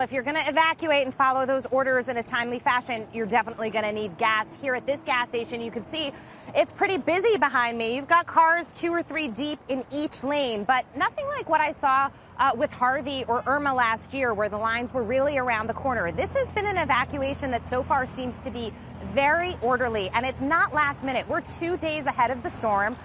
If you're going to evacuate and follow those orders in a timely fashion, you're definitely going to need gas. Here at this gas station, you can see it's pretty busy behind me. You've got cars 2 or 3 deep in each lane, but nothing like what I saw with Harvey or Irma last year, where the lines were really around the corner. This has been an evacuation that so far seems to be very orderly, and it's not last minute. We're 2 days ahead of the storm.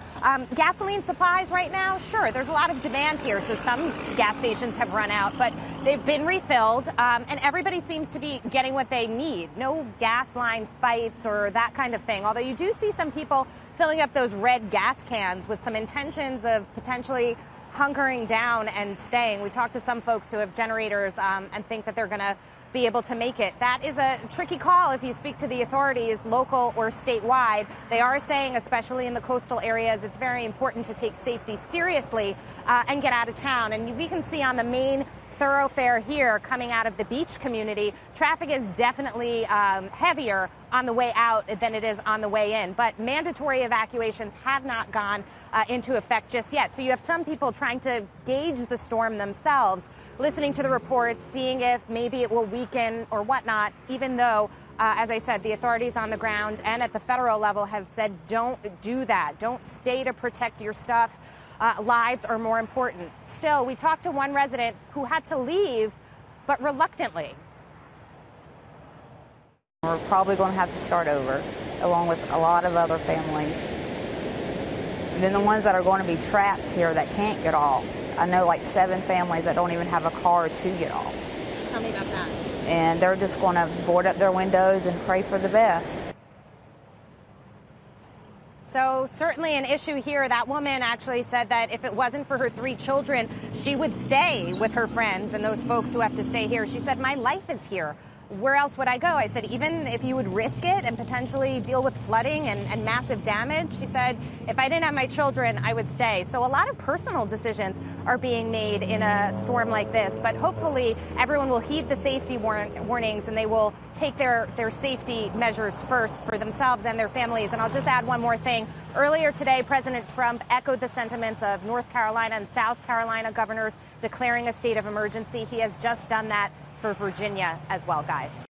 Gasoline supplies right now, sure, there's a lot of demand here, so some gas stations have run out, but they've been refilled, and everybody seems to be getting what they need. No gas line fights or that kind of thing, although you do see some people filling up those red gas cans with some intentions of potentially hunkering down and staying. We talked to some folks who have generators and think that they're going to be able to make it. That is a tricky call if you speak to the authorities, local or statewide. They are saying, especially in the coastal areas, it's very important to take safety seriously and get out of town. And we can see on the main thoroughfare here coming out of the beach community, traffic is definitely heavier on the way out than it is on the way in. But mandatory evacuations have not gone into effect just yet. So you have some people trying to gauge the storm themselves, listening to the reports, seeing if maybe it will weaken or whatnot, even though, as I said, the authorities on the ground and at the federal level have said, don't do that. Don't stay to protect your stuff. Lives are more important. Still, we talked to one resident who had to leave, but reluctantly. We're probably going to have to start over, along with a lot of other families. And then the ones that are going to be trapped here that can't get off. I know like 7 families that don't even have a car to get off. Tell me about that. And they're just going to board up their windows and pray for the best. So certainly an issue here. That woman actually said that if it wasn't for her 3 children, she would stay with her friends and those folks who have to stay here. She said, my life is here. Where else would I go? I said, even if you would risk it and potentially deal with flooding and massive damage, she said, if I didn't have my children, I would stay. So a lot of personal decisions are being made in a storm like this, but hopefully everyone will heed the safety warnings and they will take their safety measures first for themselves and their families. And I'll just add one more thing. Earlier today, President Trump echoed the sentiments of North Carolina and South Carolina governors declaring a state of emergency. He has just done that for Virginia as well, guys.